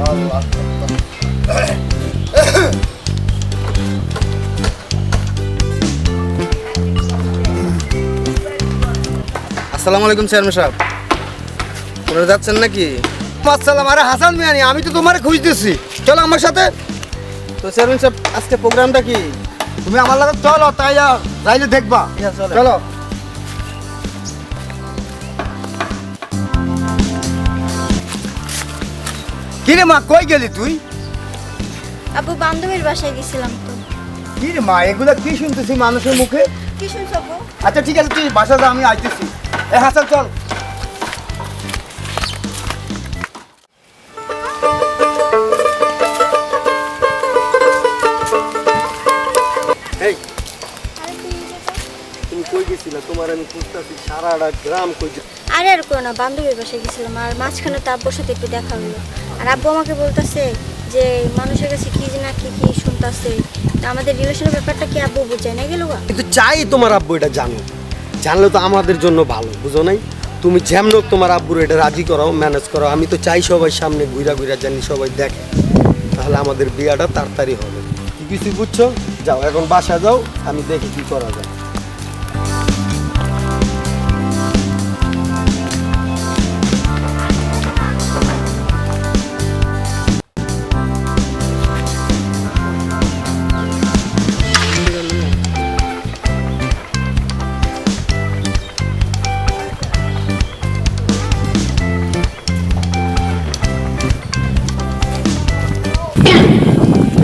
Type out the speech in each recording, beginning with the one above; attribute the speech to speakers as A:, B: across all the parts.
A: আসসালামু আলাইকুম চেয়ারম্যান সাহেব, কোথায় যাচ্ছেন নাকি?
B: আসসালাম। আরে হাসান মিয়ানি, আমি তো তোমারে খুঁজতেছি, চলো আমার সাথে।
A: তো চেয়ারম্যান সাহেব আজকে প্রোগ্রামটা কি?
B: তুমি আমার লাগে চলো, তাই যাইলে দেখবা। চলো। কিরে মা, কই গেলি তুই?
C: আব্বু বান্ধবীর বাসায় গেছিলাম তো।
B: কিরে মা, এগুলা কি শুনতেছি মানুষের মুখে?
C: কি শুনছ আব্বু?
B: আচ্ছা ঠিক আছে, তুই বাসা যা, আমি আইতেছি। এ হাসান চল। এই তুমি কই গেছিলা? তোমার আমি খুঁজতেছি সারাটা গ্রাম কই।
C: আরে আর কোনো না, বান্ধবীর বাসায় গেছিলাম, আর মাঝখানে তো আব্বুর সাথে একটু দেখা হলো। আর আব্বু আমাকে বলতেছে যে মানুষের কাছে কি না কি কি শুনতেছে, আমাদের রিলেশনের ব্যাপারটা কি আব্বু বুঝায় না গেল?
D: কিন্তু চাই তোমার আব্বু এটা জানো, জানলে তো আমাদের জন্য ভালো, বুঝো নাই? তুমি যেমন হোক তোমার আব্বুর এটা রাজি করাও, ম্যানেজ করো। আমি তো চাই সবাই সামনে ঘুরা ঘুরা জানি সবাই দেখে, তাহলে আমাদের বিয়াটা তাড়াতাড়ি হবে। কিছু বুঝছো? যাও এখন বাসা যাও, আমি দেখি কি করা যায়।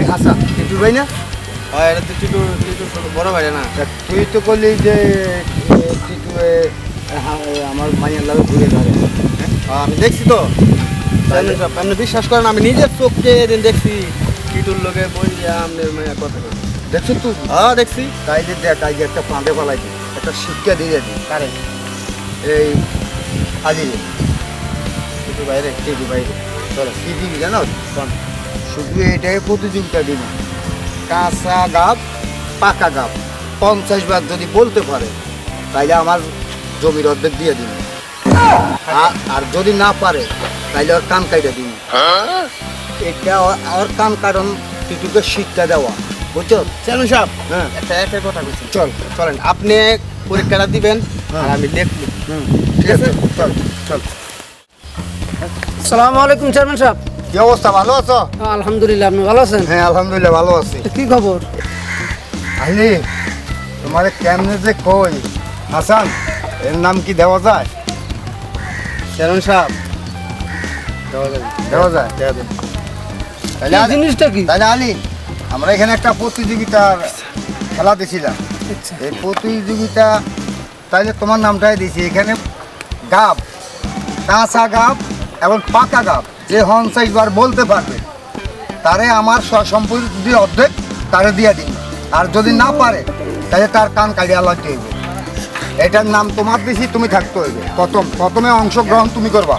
B: হাসান টিটু ভাই না?
A: হ্যাঁ, এটা তো টিটু বড় ভাই না?
B: তুই তো বললি যে টিটু আমার মাইয়ার লাগে ঘুরে ধরে।
A: আমি দেখছি তো চেয়ারম্যান সাহেব, আপনি বিশ্বাস করেন আমি নিজের চোখকে এদিন দেখছি টিটুর লোকে বইয়া আপনার মায়ের কথা বলে।
B: দেখছো তুই?
A: হ্যাঁ দেখছি।
B: তাইলে দেখ, আজকে একটা ফাঁদে পালাই দিই, একটা শিক্ষা দিয়ে দিই।
A: কারে?
B: এই আজ
A: টিটু বাইরে?
B: টিটু ভাই চলো কি দিবি জানো? শুধু এটাই প্রতিযোগিতা দিব, কাঁচা গাব পাকা গাব 50 বার যদি বলতে পারে তাইলে আমার জমির অর্ধেক দিয়ে দিন, আর যদি না পারে তাইলে ওর কান কাইটা দিন। এটা ওর কান কারণ টিটুকে শিক্ষা দেওয়া, বুঝছো?
A: চেয়ারম্যান সাহেব,
B: হ্যাঁ
A: একটা কথা বলছি।
B: চল।
A: চলেন, আপনি পরীক্ষাটা দিবেন আর আমি দেখবো।
B: ঠিক আছে, চল চল।
E: আসসালামু আলাইকুম চেয়ারম্যান সাহেব।
B: কি অবস্থা, ভালো আছো?
E: আলহামদুলিল্লাহ, আপনি ভালো আছেন?
B: হ্যাঁ আলহামদুলিল্লাহ ভালো আছি।
E: কি খবর?
B: আইলি তোমারে কেমনে যে কই, হাসান এর নাম কি দেওয়া যায়?
A: চেয়ারম্যান সাহেব
B: দেওয়া যায়? তাহলে
E: কি জিনিসটা কি?
B: তাহলে আলী, আমরা এখানে একটা প্রতিযোগিতার খেলা দিছিলাম।
E: আচ্ছা।
B: এই প্রতিযোগিতা তাইলে তোমার নামটাই দিয়েছি। এখানে গাব, কাঁচা গাব এবং পাকা গাব যে 50 বার বলতে পারবে তারে আমার সম্পত্তি অর্ধেক তারে দিয়ে দিন, আর যদি না পারে তাহলে তার কান কাটিয়ে লাগতে হইবে। এটার নাম তোমার দিছি, তুমি থাকতে হইবে। প্রথমে অংশগ্রহণ তুমি করবা।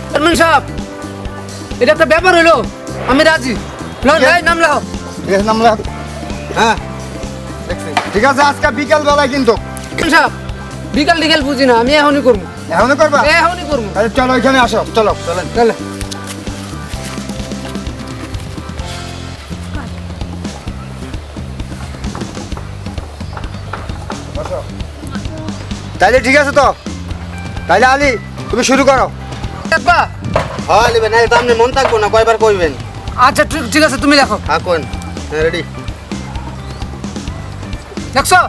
E: চেয়ারম্যান সাহেব, এটা একটা ব্যাপার হলো, আমি রাজি। নাম লাও।
B: ঠিক আছে, নাম লেখ। হ্যাঁ ঠিক আছে, আজকে বিকাল বেলায় কিন্তু।
E: চেয়ারম্যান সাহেব, বিকাল টিকাল বুঝি না, আমি এখনই করবো।
B: এখনই করবা?
E: এখনই করবো।
B: তাহলে চলো এখানে আসো, চলো চলেন।
E: তাহলে
B: তাইলে ঠিক আছে তো, তাইলে আলী তুমি শুরু করো।
E: দেখবা?
A: হ্যাঁ নেবেন, না তো আপনি মন থাকবো না, কয়বার কইবেন?
E: আচ্ছা ঠিক আছে, তুমি লেখো।
A: হ্যাঁ কোন, হ্যাঁ রেডি।
E: দেখছো?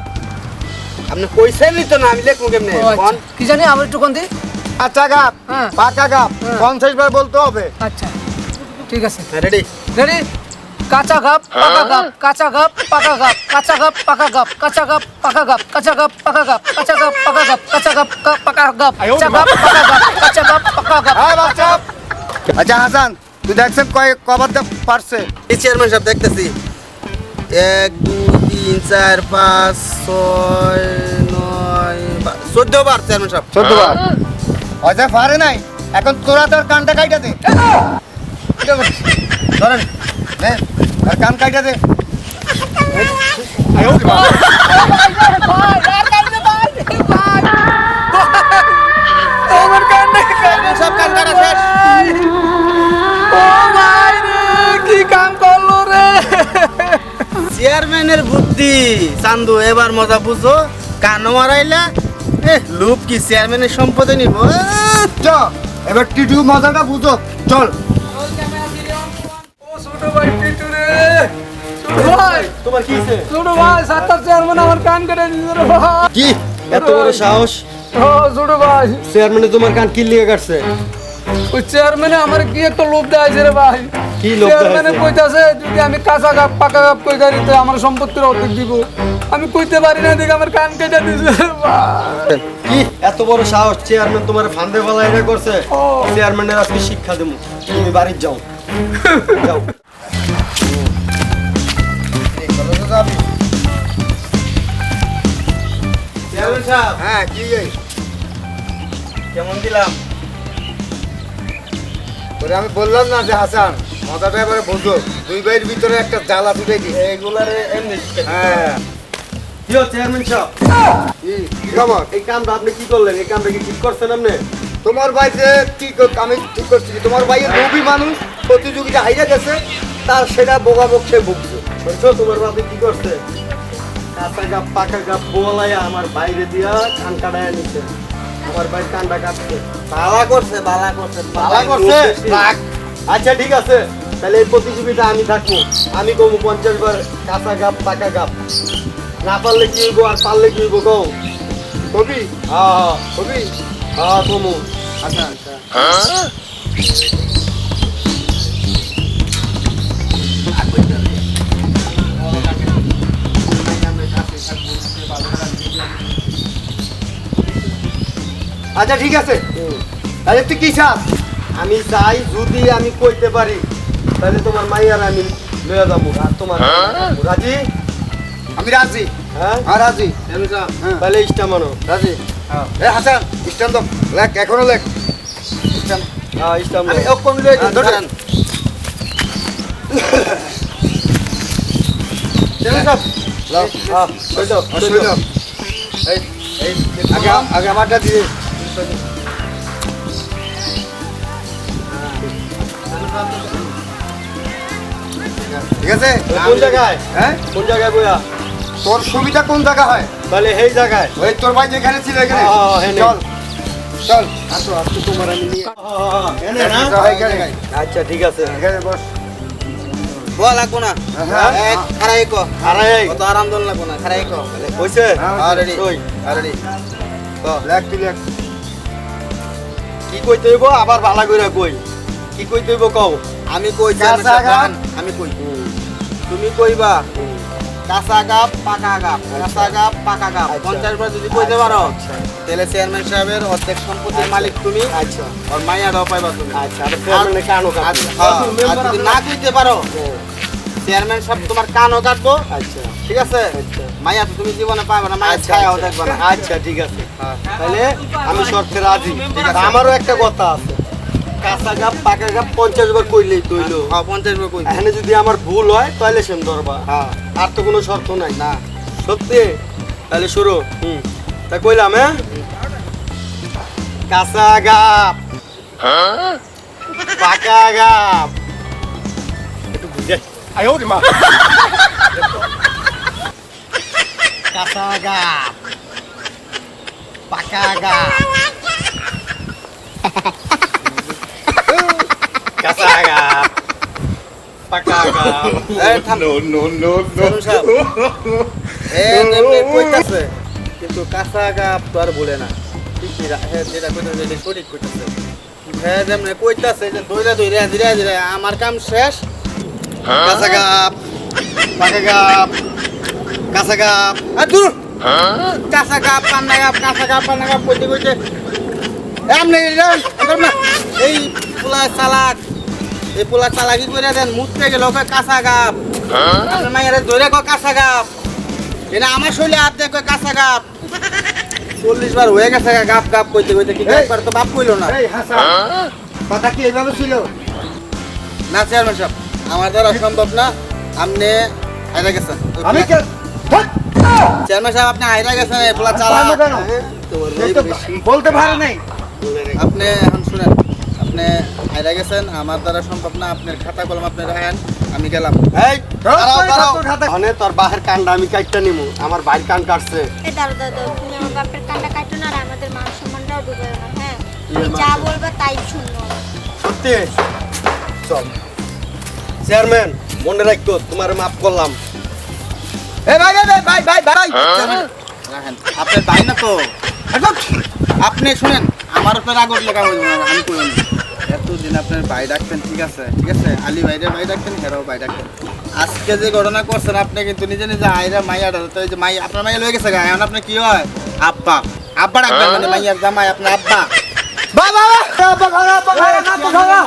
A: আপনি কইছেনই তো না, আমি লিখবো কেমনে?
E: ও আচ্ছা।
A: কোন?
E: কি জানি, আমার একটু কোন দি?
B: কাঁচা গাব
E: হ্যাঁ।
B: পাকা গাব
E: হ্যাঁ।
B: 50 বার বলতে হবে।
E: আচ্ছা ঠিক আছে,
A: হ্যাঁ রেডি।
E: রেডি? কাঁচা গাব পাকা গাব, কাঁচা গাব পাকা গাব, কাঁচা গাব পাকা গাব, কাঁচা গাব পাকা গাব, কাঁচা গাব পাকা গাব, কাঁচা গাব পাকা গাব, কাঁচা গাব পাকা গাব, কাঁচা গাব পাকা গাব, কাঁচা গাব পাকা গাব।
B: হ্যাঁ বাচ্চা। আচ্ছা হাসান, তুই দেখছেন কবার পারছে?
A: এই চেয়ারম্যান সাহেব দেখতেছি 1 2 3 4 5 6 9 14 বার চেয়ারম্যান সাহেব।
B: 14 বার। অজয় পারে নাই, এখন তোরা তোর কানটা কাইটা দে। ধরেন নে, আর কান কাইটা দে।
A: সব কান কাটা শেষ।
E: ও মাই
A: বুদ্ধি চান্দু, এবার মজা বুঝো। কানো মারাইলা লুপ কি চেয়ারম্যানের সম্পদে নিব?
B: চ এবার টিটু মজাটা বুঝো, চল।
E: ছোট ভাই টিটু রে, ছোট ভাই,
D: তোমার কি হইছে?
E: ছোট ভাই, সাতটা চেয়ারম্যান আমার কান কেটে দিয়েছে রে ভাই।
D: কি এত বড় সাহস?
E: ও ছোট ভাই,
D: চেয়ারম্যানে তোমার কান কি লিয়ে কাটছে?
E: ওই চেয়ারম্যানে আমার কি একটা লোভ দেখাইছে রে ভাই।
D: কি লোভ
E: চেয়ারম্যানে
D: দেখাইছে?
E: কইতাছে যদি আমি কাঁচা গাপ পাকা গাপ কই গাড়িতে আমার সম্পত্তির অর্ধেক দিব। আমি কইতে পারি না, দেখে আমার কান কেটে দিয়েছে রে ভাই।
D: কি এত বড় সাহস? চেয়ারম্যান তোমার ফান্দে ফেলা এটা করছে?
E: ও।
D: চেয়ারম্যানের আজকে শিক্ষা দেবো, তুমি বাড়ি যাও। যাও।
A: চেয়ারম্যান সাহেব,
B: হ্যাঁ কি এই?
A: কেমন দিলাম?
B: তোরে আমি বললাম না যে হাসান মজাটা এবারে বুঝো, দুই ভাইয়ের ভিতরে একটা জ্বালা তুলে দি।
A: এগুলারে এমনি শিক্ষা দিতে
B: হ্যাঁ
D: কি হচ্ছে চেয়ারম্যান সাহেব?
B: কি খবর?
D: এই কামটা আপনি কি করলেন? এই কামটা কি ঠিক করছেন আপনি?
B: তোমার ভাই যে আমি ঠিক করছি, তোমার ভাইয়ের রবি মানুষ প্রতিযোগিতা হাইরা গেছে, তার সেটা বোকাবোক সে ভুগছে।
D: শুনছো তোমার বাপে কি করছে? কাঁচা গাপ পাকা গাপ বোলাইয়া আমার বাইরে দিয়া কান কাটায় নিচ্ছে। আমার ভাই কানটা কাটছে।
A: ভালা করছে, ভালা করছে,
D: ভালো করছে? রাখ। আচ্ছা ঠিক আছে, তাহলে এই প্রতিযোগিতা আমি থাকবো। আমি কমু 50 বার কাঁচা গাপ পাকা গাপ। না পারলে কি হইব আর পারলে কি হইব কও?
B: কবি
D: হ্যাঁ
B: কবি
D: হ্যাঁ কমু।
B: আচ্ছা আচ্ছা আচ্ছা ঠিক আছে, তাহলে তুই কি চাস?
D: আমি চাই যদি আমি কইতে পারি তাহলে তোমার মাইয়ার আমি লইয়া যাবো। আর তোমার রাজি?
B: আমি রাজি।
D: হ্যাঁ
B: হ্যাঁ রাজি।
A: চেয়ারম্যান সাহেব,
B: হ্যাঁ
D: তাহলে ইষ্টা মানো।
B: রাজি। এ হাসান স্ট্যান্ড আপ, লেখ এখনো লেখ।
D: হ্যাঁ ইষ্টা
A: আমি
D: মানো।
A: অক্ষণ লয়ে
B: হ্যাঁ,
A: দিই,
B: ধরেন।
A: দাঁড়ান। চেয়ারম্যান সাহেব,
B: লাও।
D: হ্যাঁ কই দাও, কই
B: শুই
D: দাও।
B: নাও। এই এই আগে আগে আমারটা দিয়ে। ঠিক আছে?
D: কোন জায়গায়?
B: হ্যাঁ
D: কোন জায়গায় বইয়া?
B: তোর সুবিধা কোন জায়গা হয়?
D: তাহলে এই জায়গায়।
B: ওই তোর ভাই যেখানে ছিল এখানে।
D: হ্যাঁ, হ্যাঁ,
B: চল চল
D: আসো আসো তোমার আমি নিয়ে।
B: এখানে
D: আচ্ছা ঠিক আছে।
B: এখানে বস।
A: বল লাগবো না।
B: হ্যাঁ।
A: এক, খাড়াই কো।
D: আরে এই
A: কত আরাম দোল লাগবো না, খাড়াই কো।
D: কইছে?
B: হ্যাঁ,
A: আর রেডি,
D: কই?
A: আর রেডি।
B: লেখ তুই লেখ।
D: কি কইতে হইব আবার ভালো কইরা কই। কি কইতে হইব কও।
A: আমি কই চেয়ারম্যান
B: কাঁচা
A: সাহেব,
B: গাপ।
A: দাঁড়ান, আমি কই। তুমি কইবা কাঁচা গাপ পাকা গাপ, কাঁচা গাপ পাকা গাপ।
D: আচ্ছা।
A: 50 বার যদি কইতে পারো
D: আচ্ছা
A: তাহলে চেয়ারম্যান সাহেবের অর্ধেক সম্পত্তির মালিক তুমি,
D: আচ্ছা
A: আর মাইয়াটাও পাইবা তুমি।
D: আচ্ছা আর চেয়ারম্যানে কানো
A: আর
D: কাটবে।
A: হ্যাঁ, আর যদি না কইতে পারো চেয়ারম্যান সাহেব তোমার কানও কাটবো,
D: আচ্ছা
A: ঠিক আছে?
D: আচ্ছা
A: মাইয়া তো তুমি জীবনে পাবে না, মায়ের
D: আচ্ছা
A: ছায়াও দেখবে না।
D: আচ্ছা ঠিক আছে। তাহলে আমি শর্তে রাজি। আমারও একটা কথা আছে, কাঁচা গাপ পাকা গাপ 50 বার কইলেই তৈলো।
A: হ্যাঁ, 50 বার কইবে।
D: এখানে যদি আমার ভুল হয় তাহলে সেম ধরবা।
A: হ্যাঁ,
D: আর তো কোনো শর্ত নাই।
A: না।
D: সত্যি? তাহলে শুরু। তা কইলাম হ্যাঁ, কাঁচা গাপ পাকা গাপ। একটু বুঝে কাঁচা গাপ পাকা গাপ কাঁচা গাপ পাকা গাপ।
A: এই থাম। চেয়ারম্যান সাহেব, এমনি কইতাছে, কিন্তু কাঁচা গাপ তো আর বলে না। ঠিকই যেটা কইতাছে এটা সঠিক কইতাছে। যেমনি কইতাছে যে ধইরা ধইরা ধীরে ধীরে আমার কাম শেষ।
D: কাঁচা গাপ পাকা গাপ কাঁচা গাপ।
A: আর দূর কাঁচা গাপ পান্না গাপ, কাঁচা গাপ পান্না গাপ কইতে কইতে এমনি এই পোলা চালাক, এই পোলা চালাকি করে দেন, মুখতে গেল কাঁচা গাপ। আপনার মায়ের ধরে কয় কাঁচা গাপ, এটা আমার শৈলে হাত দিয়ে কয় কাঁচা গাপ। 40 বার হয়ে গেছে গাপ গাপ কইতে কইতে, কি একবার তো বাপ কইলো না।
B: এই হাসান কথা কি এইভাবে ছিল?
A: না চেয়ারম্যান সাহেব, আমার দ্বারা সম্ভব না। আপনি হাইরা গেছেন।
B: আমি কে- ধ্যাৎ!
A: চেয়ারম্যান সাহেব, আপনি হাইরা গেছেন, এই পোলা চালাক।
B: পারবো কেন? এই তো বলতে পারে নাই।
A: আপনি এখন শুনেন, আপনি হাইরা গেছেন, আমার দ্বারা সম্ভব না। আপনার খাতা কলম আপনি রাখেন, আমি আমি গেলাম।
D: এই দাঁড়াও দাঁড়াও মানে তোর বাহের কানটা আমি কাটটা নিমু আমার ভাইয়ের কান কাটছে
C: এ দাঁড়ো দাঁড়ো দাঁড়ো, তুমি আমার বাপের কান্না কাটো না আর আমাদের মান সম্মানটাও ডুবে না। হ্যাঁ তুমি যা বলবা তাই শুনবো।
D: সত্যি চল চেয়ারম্যান মনে রাখতো তোমার মাফ করলাম
A: এ ভাই ভাই ভাই ভাই রাখেন, আপনার ভাই না তো। আপনি শুনেন, আমার উপর রাগ উঠলে কাজ হইব না, আমি কইব না। এতদিন আপনার ভাই ডাকতেন, ঠিক আছে ঠিক আছে, আলী ভাইরে ভাই ডাকতেন, হেরাও ভাই ডাকতেন। আজকে যে ঘটনা করছেন আপনি কিন্তু নিজে নিজে আইরা মাইয়াটা তো এই যে মাই আপনার মাইয়া লয়ে গেছে গায়ে, এখন আপনি কি হয় আব্বা আব্বা ডাকবেন, মানে মাইয়ার জামাই আপনার আব্বা।
B: বাবা বাবা